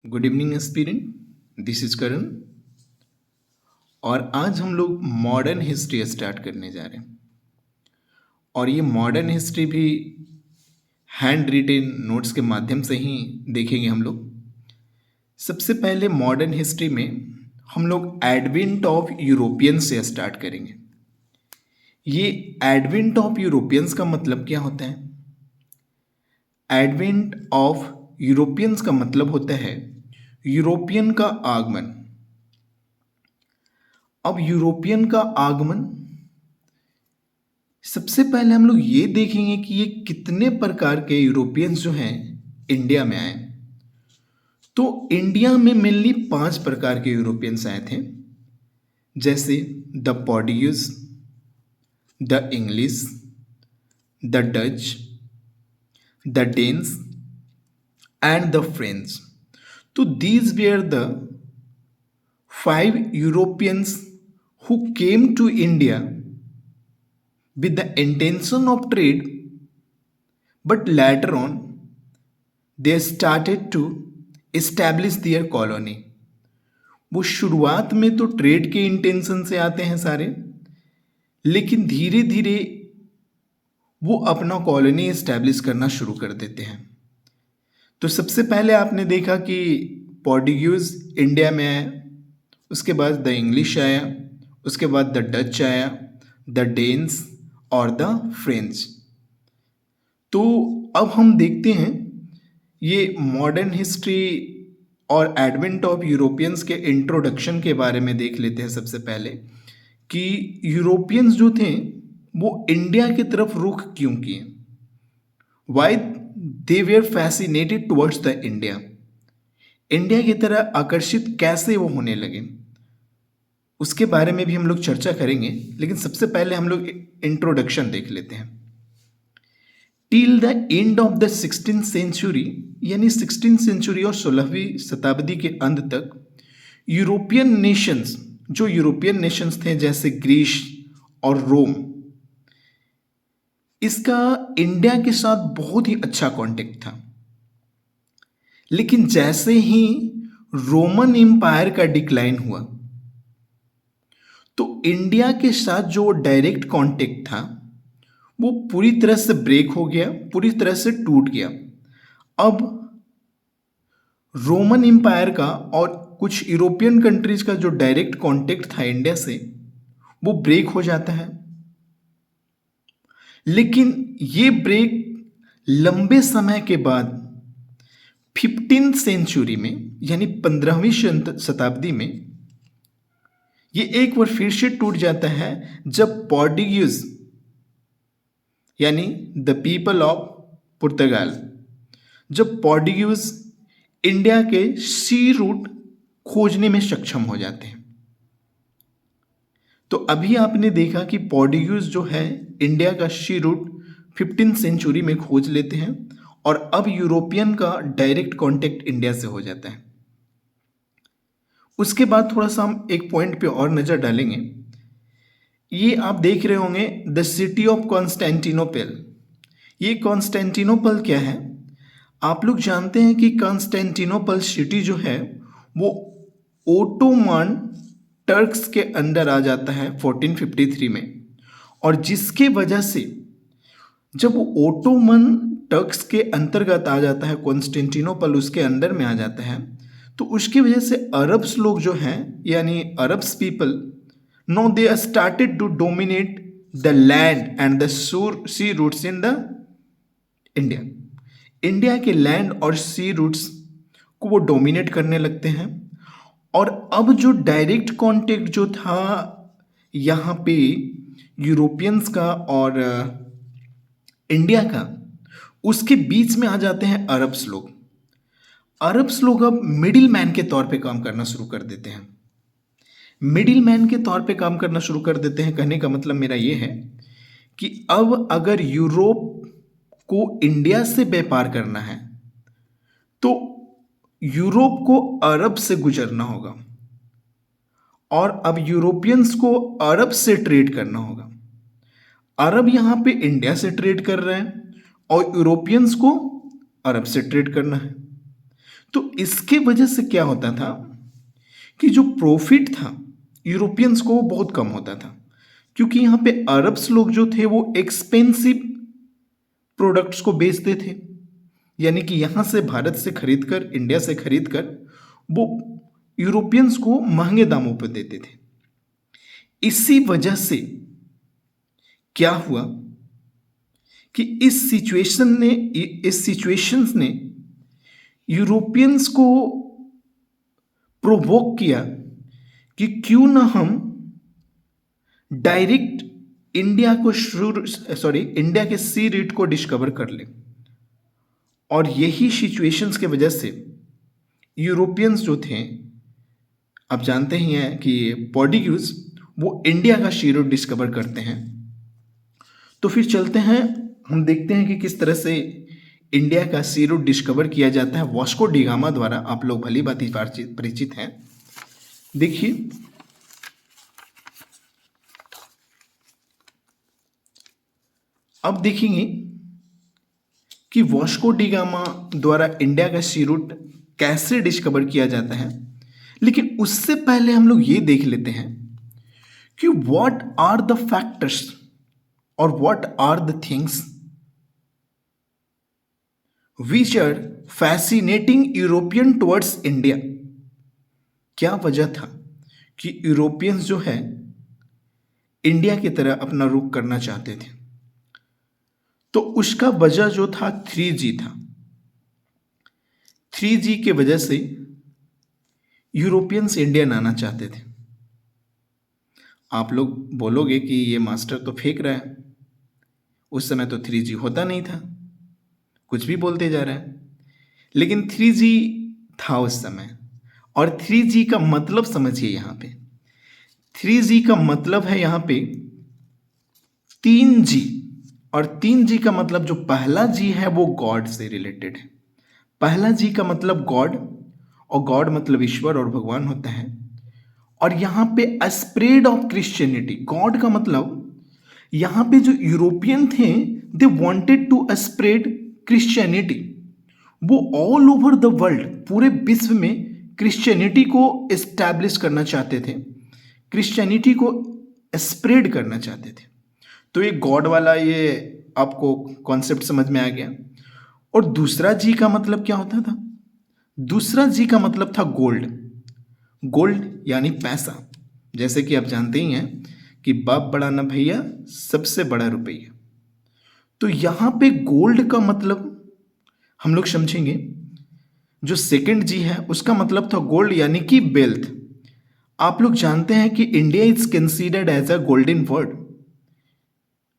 Good evening aspirant, this is Karan. और आज हम लोग मॉडर्न हिस्ट्री स्टार्ट करने जा रहे हैं। और ये मॉडर्न हिस्ट्री भी हैंड रिटेन नोट्स के माध्यम से ही देखेंगे हम लोग। सबसे पहले मॉडर्न हिस्ट्री में हम लोग एडवेंट ऑफ यूरोपियंस से स्टार्ट करेंगे। ये एडवेंट ऑफ यूरोपियंस का मतलब क्या होता है? एडवेंट ऑफ यूरोपियंस का मतलब होता है यूरोपियन का आगमन। अब यूरोपियन का आगमन, सबसे पहले हम लोग ये देखेंगे कि ये कितने प्रकार के यूरोपियंस जो हैं इंडिया में आए। तो इंडिया में मेनली 5 प्रकार के यूरोपियंस आए थे, जैसे the Portuguese, the English, the Dutch, the Danes and the French. तो these were the 5 Europeans who came to India with the intention of trade, but later on they started to establish their colony. वो शुरुआत में तो trade के intention से आते हैं सारे, लेकिन धीरे धीरे वो अपना कॉलोनी इस्टेब्लिश करना शुरू कर देते हैं। तो सबसे पहले आपने देखा कि पोर्टुगीज इंडिया में आया, उसके बाद द इंग्लिश आया, उसके बाद द डच आया, द डेन्स और द फ्रेंच। तो अब हम देखते हैं ये मॉडर्न हिस्ट्री और एडवेंट ऑफ यूरोपियंस के इंट्रोडक्शन के बारे में देख लेते हैं। सबसे पहले कि यूरोपियंस जो थे वो इंडिया की तरफ रुख क्यों किए, why they were fascinated towards the India, India की तरह आकर्षित कैसे वो होने लगे, उसके बारे में भी हम लोग चर्चा करेंगे। लेकिन सबसे पहले हम लोग इंट्रोडक्शन देख लेते हैं। Till the end of the 16th century, यानी 16th सेंचुरी और 16वीं शताब्दी के अंत तक यूरोपियन नेशंस, जो यूरोपियन नेशंस थे जैसे ग्रीस और रोम, इसका इंडिया के साथ बहुत ही अच्छा कांटेक्ट था। लेकिन जैसे ही रोमन एम्पायर का डिक्लाइन हुआ तो इंडिया के साथ जो डायरेक्ट कांटेक्ट था वो पूरी तरह से ब्रेक हो गया, पूरी तरह से टूट गया। अब रोमन एम्पायर का और कुछ यूरोपियन कंट्रीज का जो डायरेक्ट कांटेक्ट था इंडिया से वो ब्रेक हो जाता है। लेकिन ये ब्रेक लंबे समय के बाद 15th सेंचुरी में, यानी 15वीं शताब्दी में ये एक बार फिर से टूट जाता है, जब पोर्टुगीज यानी द पीपल ऑफ पुर्तगाल, जब पोर्टुगीज इंडिया के सी रूट खोजने में सक्षम हो जाते हैं। तो अभी आपने देखा कि पोर्टुगीज जो है इंडिया का सी रूट 15th सेंचुरी में खोज लेते हैं और अब यूरोपियन का डायरेक्ट कांटेक्ट इंडिया से हो जाता है। उसके बाद थोड़ा सा हम एक पॉइंट पे और नज़र डालेंगे। ये आप देख रहे होंगे द सिटी ऑफ कॉन्स्टेंटिनोपल। ये कॉन्स्टेंटिनोपल क्या है? आप लोग जानते हैं कि कॉन्स्टेंटिनोपल सिटी जो है वो ओटोमन टर्क्स के अंडर आ जाता है 1453 में, और जिसके वजह से जब वो ओटोमन टर्क्स के अंतर्गत आ जाता है, कॉन्स्टेंटिनोपल उसके अंडर में आ जाता है, तो उसकी वजह से अरब्स लोग जो हैं, यानी Arabs people, no they started to dominate the land and the sea routes in the India. India के लैंड और सी रूट्स को वो डोमिनेट करने लगते हैं। और अब जो डायरेक्ट कांटेक्ट जो था यहाँ पे यूरोपियंस का और इंडिया का, उसके बीच में आ जाते हैं अरब्स लोग। अरब्स लोग अब मिडिल मैन के तौर पे काम करना शुरू कर देते हैं। मिडिल मैन के तौर पे काम करना शुरू कर देते हैं, कहने का मतलब मेरा ये है कि अब अगर यूरोप को इंडिया से व्यापार करना है तो यूरोप को अरब से गुजरना होगा, और अब यूरोपियंस को अरब से ट्रेड करना होगा। अरब यहाँ पे इंडिया से ट्रेड कर रहे हैं और यूरोपियंस को अरब से ट्रेड करना है। तो इसके वजह से क्या होता था कि जो प्रॉफिट था यूरोपियंस को वो बहुत कम होता था, क्योंकि यहाँ पे अरब्स लोग जो थे वो एक्सपेंसिव प्रोडक्ट्स को बेचते थे, यानी कि यहाँ से भारत से खरीद कर, इंडिया से खरीद कर वो यूरोपियंस को महंगे दामों पर देते थे। इसी वजह से क्या हुआ कि इस सिचुएशंस ने यूरोपियंस को प्रोवोक किया कि क्यों ना हम डायरेक्ट इंडिया के सी रूट को डिस्कवर कर लें। और यही सिचुएशंस के वजह से यूरोपियंस जो थे, आप जानते ही हैं कि पोर्टुगीज वो इंडिया का सी रूट डिस्कवर करते हैं। तो फिर चलते हैं, हम देखते हैं कि किस तरह से इंडिया का सी रूट डिस्कवर किया जाता है वास्को डी गामा द्वारा। आप लोग भली भांति परिचित हैं। देखिए, अब देखेंगे कि वास्को डी गामा द्वारा इंडिया का सी रूट कैसे डिस्कवर किया जाता है। लेकिन उससे पहले हम लोग ये देख लेते हैं कि व्हाट आर द फैक्टर्स और what are the things which are fascinating European towards India. क्या वजह था कि यूरोपियंस जो है इंडिया की तरह अपना रुख करना चाहते थे। तो उसका वजह जो था 3G था। 3G के वजह से यूरोपियंस इंडियन आना चाहते थे। आप लोग बोलोगे कि ये मास्टर तो फेंक रहा है, उस समय तो 3G होता नहीं था, कुछ भी बोलते जा रहा है। लेकिन 3G था उस समय। और 3G का मतलब समझिए, यहाँ पे 3G का मतलब है यहाँ पे 3G। और 3G का मतलब जो पहला जी है वो गॉड से रिलेटेड है। पहला जी का मतलब गॉड, और गॉड मतलब ईश्वर और भगवान होता है। और यहाँ पे स्प्रेड ऑफ क्रिश्चियनिटी, गॉड का मतलब यहाँ पे जो यूरोपियन थे they wanted to spread Christianity. वो ऑल ओवर द वर्ल्ड, पूरे विश्व में क्रिश्चियनिटी को एस्टैब्लिश करना चाहते थे, क्रिश्चियनिटी को स्प्रेड करना चाहते थे। तो ये गॉड वाला ये आपको कॉन्सेप्ट समझ में आ गया। और दूसरा जी का मतलब क्या होता था? दूसरा जी का मतलब था गोल्ड। गोल्ड यानी पैसा। जैसे कि आप जानते ही हैं कि बाप बड़ा ना भैया, सबसे बड़ा रुपया। तो यहाँ पे गोल्ड का मतलब हम लोग समझेंगे। जो सेकंड जी है उसका मतलब था गोल्ड यानी कि वेल्थ। आप लोग जानते हैं कि India is considered as a golden word.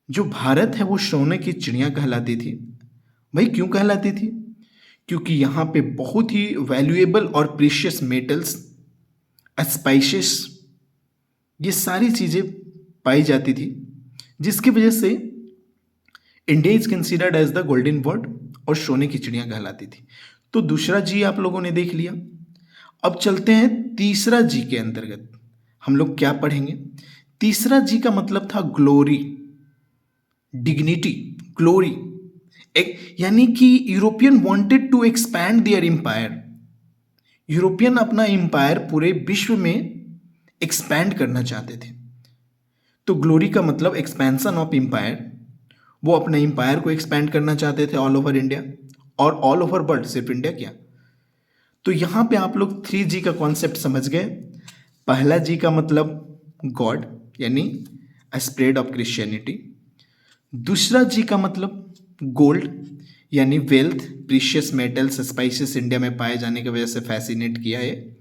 जो भारत है वो सोने की चिड़िया कहलाती थी। भाई क्यों कहलाती थी? क्योंकि यहाँ पे बहुत ही वैल्यूएबल और प्रीशियस मेटल्स, स्पाइसेस, ये सारी चीज़ें पाई जाती थी, जिसकी वजह से India is considered as the golden word और सोने की चिड़िया कहलाती थी। तो दूसरा जी आप लोगों ने देख लिया। अब चलते हैं तीसरा जी के अंतर्गत हम लोग क्या पढ़ेंगे। तीसरा जी का मतलब था ग्लोरी, डिग्निटी, ग्लोरी। एक यानी कि European wanted to expand their empire. European अपना एम्पायर पूरे विश्व में एक्सपैंड करना चाहते थे। तो ग्लोरी का मतलब एक्सपेंशन ऑफ एम्पायर। वो अपने एम्पायर को एक्सपैंड करना चाहते थे ऑल ओवर इंडिया और ऑल ओवर वर्ल्ड, सिर्फ इंडिया क्या। तो यहाँ पे आप लोग 3G का कॉन्सेप्ट समझ गए। पहला जी का मतलब गॉड यानी स्प्रेड ऑफ क्रिश्चियनिटी। दूसरा जी का मतलब गोल्ड यानी wealth, precious metals, spices India में पाए जाने की वजह से फैसिनेट किया है।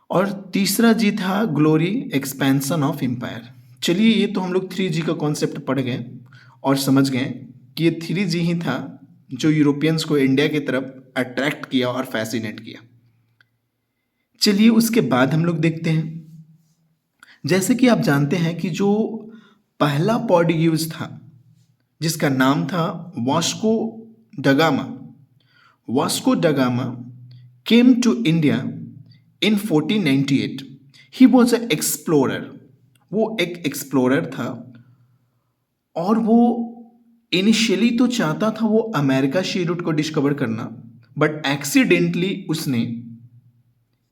और तीसरा जी था ग्लोरी, एक्सपेंशन ऑफ एम्पायर। चलिए, ये तो हम लोग 3G का कॉन्सेप्ट पढ़ गए और समझ गए कि ये 3G ही था जो यूरोपियंस को इंडिया की तरफ अट्रैक्ट किया और फैसिनेट किया। चलिए उसके बाद हम लोग देखते हैं, जैसे कि आप जानते हैं कि जो पहला पोर्टुगीज था जिसका नाम था Vasco da Gama. Vasco da Gama came to India in 1498। He was a explorer. वो एक एक्सप्लोरर था और वो इनिशियली तो चाहता था वो अमेरिका सी रूट को डिस्कवर करना, बट एक्सीडेंटली उसने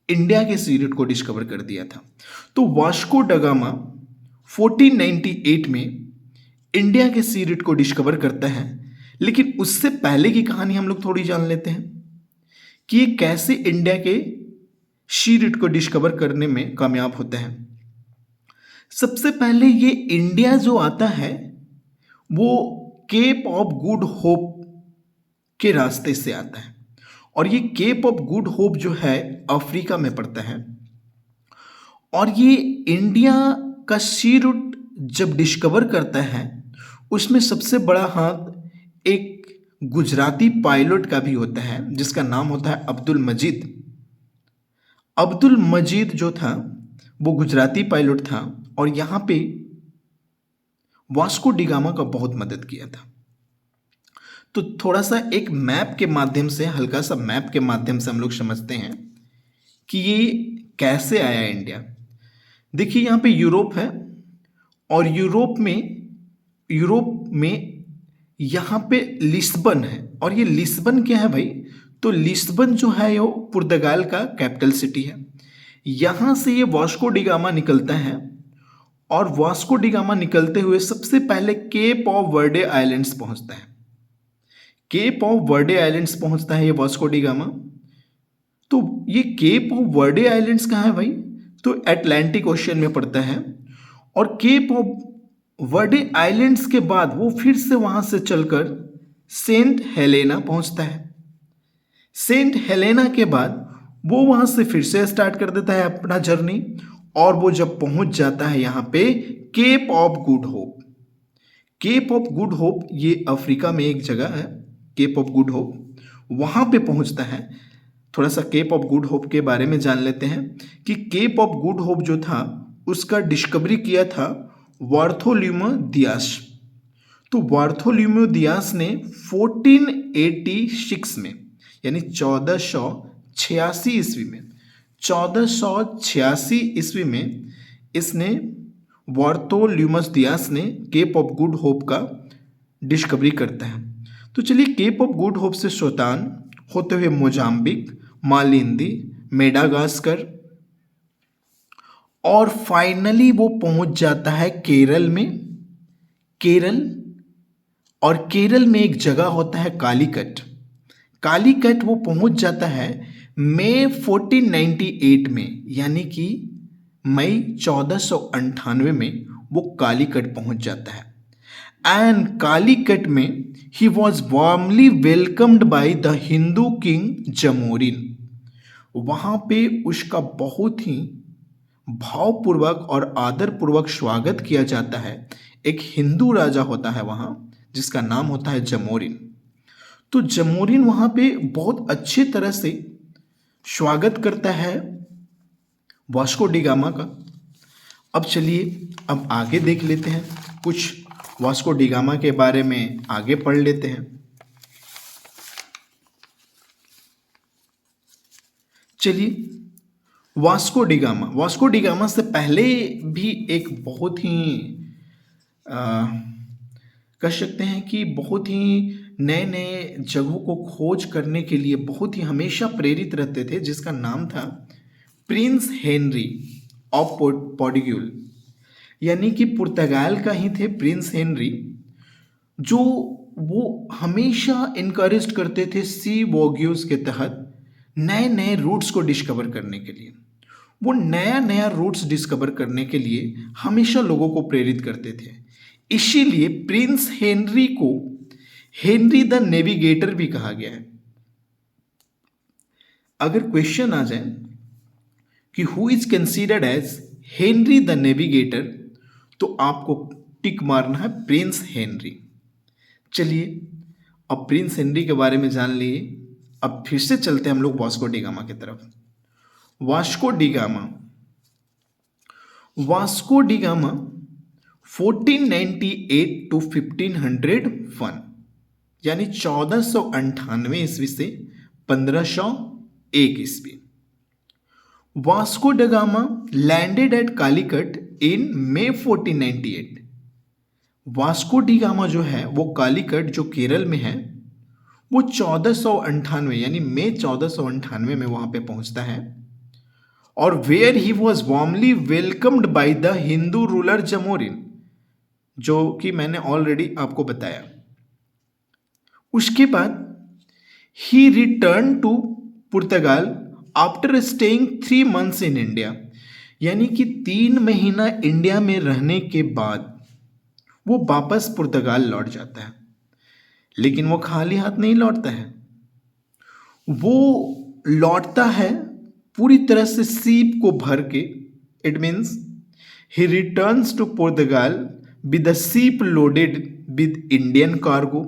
इंडिया के सी रूट को डिस्कवर कर दिया था। तो वास्को ड गामा 1498 में इंडिया के सी रूट को डिस्कवर करता है। लेकिन उससे पहले की कहानी हम लोग थोड़ी जान लेते हैं कि ये कैसे इंडिया के सी रूट को डिस्कवर करने में कामयाब होता है। सबसे पहले ये इंडिया जो आता है वो केप ऑफ गुड होप के रास्ते से आता है, और ये केप ऑफ गुड होप जो है अफ्रीका में पड़ता है। और ये इंडिया का सी रूट जब डिस्कवर करता है उसमें सबसे बड़ा हाथ एक गुजराती पायलट का भी होता है जिसका नाम होता है अब्दुल मजीद। अब्दुल मजीद जो था वो गुजराती पायलट था और यहाँ पे वास्को डी गामा का बहुत मदद किया था। तो थोड़ा सा एक मैप के माध्यम से, हल्का सा मैप के माध्यम से हम लोग समझते हैं कि ये कैसे आया इंडिया। देखिए यहाँ पे यूरोप है और यूरोप में यहाँ पे लिस्बन है। और ये लिस्बन क्या है भाई? तो लिस्बन जो है वो पुर्तगाल का कैपिटल सिटी है। यहाँ से ये वास्को डी गामा निकलता है और वास्को डी गामा निकलते हुए सबसे पहले केप ऑफ वर्डे आइलैंड्स पहुँचता है। केप ऑफ वर्डे आइलैंड्स पहुँचता है ये वास्को डी गामा। तो ये केप ऑफ वर्डे आइलैंड्स कहाँ है भाई? तो अटलांटिक ओशियन में पड़ता है। और केप ऑफ वर्डे आइलैंड्स के बाद वो फिर से वहाँ से चलकर सेंट हेलेना पहुँचता है। सेंट हेलेना के बाद वो वहाँ से फिर से स्टार्ट कर देता है अपना जर्नी, और वो जब पहुँच जाता है यहाँ पे Cape of Good Hope. Cape of Good Hope ये अफ्रीका में एक जगह है, केप ऑफ गुड होप, वहाँ पे पहुँचता है। थोड़ा सा केप ऑफ गुड होप के बारे में जान लेते हैं कि केप ऑफ गुड होप जो था उसका डिस्कवरी किया था बार्थोलोम्यू दियास। तो बार्थोलोम्यू दियास ने 1486 में, यानी 1486 ईस्वी में, 1486 ईस्वी में इसने बार्थोलोम्यूस दियास ने केप ऑफ गुड होप का डिस्कवरी करता है। तो चलिए केप ऑफ गुड होप से सोतान होते हुए मोजाम्बिक, मालिंदी, मेडागास्कर और फाइनली वो पहुंच जाता है केरल में। केरल, और केरल में एक जगह होता है कालीकट। कालीकट वो पहुंच जाता है मई 1498 में, यानी कि मई 1498 में वो कालीकट पहुंच जाता है। एंड कालीकट में ही was warmly welcomed by the Hindu king Zamorin. वहाँ पे उसका बहुत ही भावपूर्वक और आदरपूर्वक स्वागत किया जाता है। एक हिंदू राजा होता है वहाँ जिसका नाम होता है जमोरिन। तो जमोरिन वहाँ पे बहुत अच्छे तरह से स्वागत करता है वास्को डी गामा का। अब चलिए अब आगे देख लेते हैं, कुछ वास्को डी गामा के बारे में आगे पढ़ लेते हैं। चलिए वास्को डी गामा से पहले भी एक बहुत ही कह सकते हैं कि बहुत ही नए नए जगहों को खोज करने के लिए बहुत ही हमेशा प्रेरित रहते थे, जिसका नाम था प्रिंस हेनरी ऑफ पोर्टुगल, यानी कि पुर्तगाल का ही थे प्रिंस हेनरी, जो वो हमेशा इनकरेज करते थे सी वॉग्यूज के तहत नए नए रूट्स को डिस्कवर करने के लिए। वो नया नया रूट्स डिस्कवर करने के लिए हमेशा लोगों को प्रेरित करते थे। इसीलिए प्रिंस हेनरी को हेनरी द नेविगेटर भी कहा गया है। अगर क्वेश्चन आ जाए कि who is considered as Henry the navigator, तो आपको टिक मारना है प्रिंस हेनरी। चलिए अब प्रिंस हेनरी के बारे में जान लिए। अब फिर से चलते हैं हम लोग वास्को डी गामा की तरफ। वास्को डी गामा 1498 टू 1501, यानी 1498 ईस्वी से 1501 ईस्वी। Vasco da Gama landed at Calicut in May 1498। Vasco de Gama जो है वो कालीकट जो केरल में है वो 1498 यानी मई 1498 में वहां पे पहुंचता है, और where he was warmly welcomed by the Hindu ruler Zamorin, जो कि मैंने ऑलरेडी आपको बताया। उसके बाद he return to Portugal after staying 3 months in India, यानी कि 3 महीना इंडिया में रहने के बाद वो वापस पुर्तगाल लौट जाता है। लेकिन वो खाली हाथ नहीं लौटता है, वो लौटता है पूरी तरह से सीप को भर के। It means he returns to Portugal with the ship loaded with Indian cargo,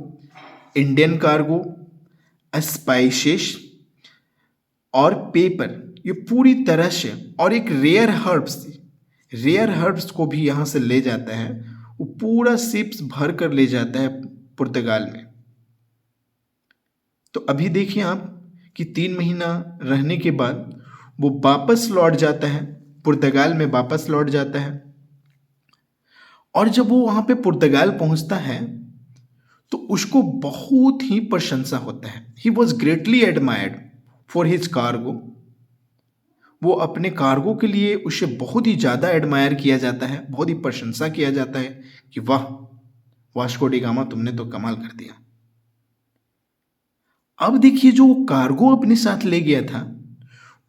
spices और पेपर, ये पूरी तरह से, और एक रेयर हर्ब्स को भी यहाँ से ले जाता है। वो पूरा शिप्स भर कर ले जाता है पुर्तगाल में। तो अभी देखिए आप कि 3 महीना रहने के बाद वो वापस लौट जाता है, पुर्तगाल में वापस लौट जाता है। और जब वो वहाँ पे पुर्तगाल पहुँचता है तो उसको बहुत ही प्रशंसा होता है। He was greatly admired for his cargo, वो अपने कार्गो के लिए उसे बहुत ही ज़्यादा एडमायर किया जाता है, बहुत ही प्रशंसा किया जाता है कि वाह वास्को डी गामा, तुमने तो कमाल कर दिया। अब देखिए जो कार्गो अपने साथ ले गया था,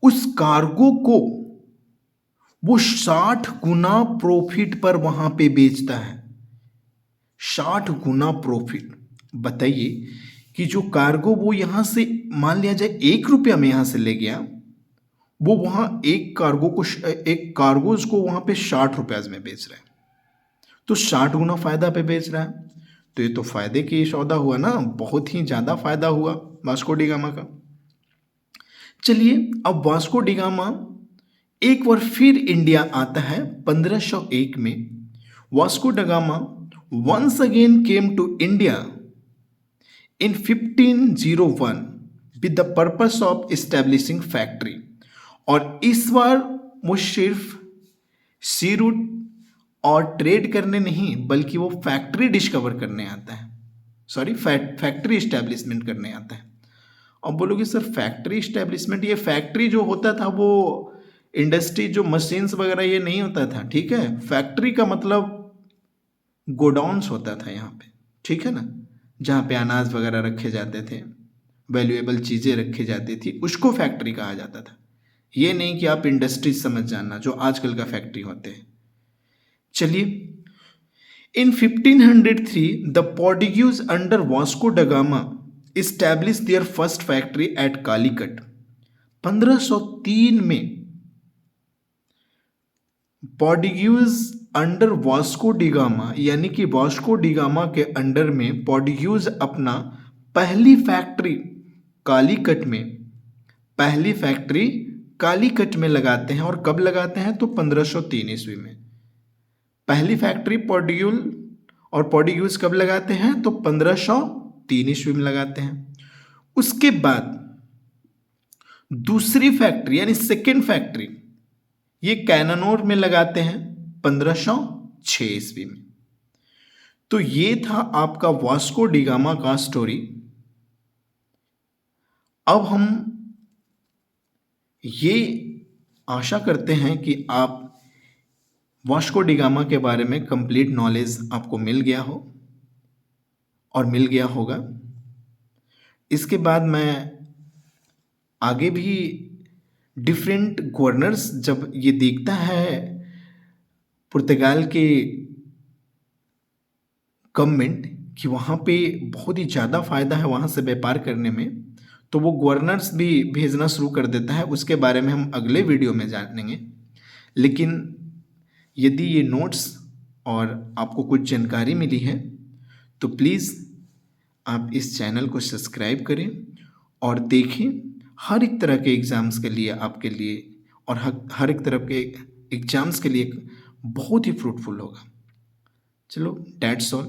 उस कार्गो को वो 60 गुना प्रॉफिट पर वहां पे बेचता है। 60 गुना प्रॉफिट। बताइए कि जो कार्गो वो यहां से, मान लिया जाए 1 रुपया में यहां से ले गया, वो वहां एक कार्गोज को वहां पे 60 रुपया में बेच रहा है, तो 60 गुना फायदा पे बेच रहा है। तो ये तो फायदे की सौदा हुआ ना, बहुत ही ज्यादा फायदा हुआ वास्को डी गामा का। चलिए अब वास्को डी गामा एक बार फिर इंडिया आता है 1501 में। Vasco de gamma once again came to India in 1501 with the purpose of establishing factory, और इस बार वो सिर्फ सी रूट और ट्रेड करने नहीं, बल्कि वो फैक्ट्री डिस्कवर करने आता है, फैक्ट्री इस्टेब्लिशमेंट करने आता है। अब बोलोगे सर फैक्ट्री इस्टेब्लिशमेंट, ये फैक्ट्री जो होता था वो इंडस्ट्री जो मशीन्स वगैरह ये नहीं होता था, ठीक है। फैक्ट्री का मतलब गोडाउन्स होता था यहाँ पे, ठीक है ना, जहाँ पे अनाज वगैरह रखे जाते थे, वैल्यूएबल चीज़ें रखी जाती थी, उसको फैक्ट्री कहा जाता था। ये नहीं कि आप इंडस्ट्रीज समझ जाना जो आजकल का फैक्ट्री होते हैं। चलिए इन 1503 the Portuguese under Vasco da gamma establish there first factory eight Calicut. 1503 में Portuguese under Vasco de gamma, यानी कि वास्को डी गामा के अंडर में पोर्टुगीज अपना पहली फैक्ट्री कालीकट में लगाते हैं। और कब लगाते हैं? तो 1503 ईस्वी में पहली फैक्ट्री पोर्टुगीज कब लगाते हैं? तो 1503 ईस्वी में लगाते हैं। उसके बाद दूसरी फैक्ट्री यानी सेकेंड फैक्ट्री ये कैनानोर में लगाते हैं 1506 ईस्वी में। तो ये था आपका वास्को डी गामा का स्टोरी। अब हम ये आशा करते हैं कि आप वास्को डी गामा के बारे में कंप्लीट नॉलेज आपको मिल गया हो और मिल गया होगा। इसके बाद मैं आगे भी डिफरेंट गवर्नर्स जब ये देखता है पुर्तगाल के गवर्नमेंट कि वहाँ पे बहुत ही ज़्यादा फ़ायदा है वहाँ से व्यापार करने में, तो वो गवर्नर्स भी भेजना शुरू कर देता है। उसके बारे में हम अगले वीडियो में जानेंगे। लेकिन यदि ये नोट्स और आपको कुछ जानकारी मिली है तो प्लीज़ आप इस चैनल को सब्सक्राइब करें और देखें। हर एक तरह के एग्ज़ाम्स के लिए आपके लिए और हर एक तरह के एग्ज़ाम्स के लिए बहुत ही फ्रूटफुल होगा। चलो, दैट्स ऑल।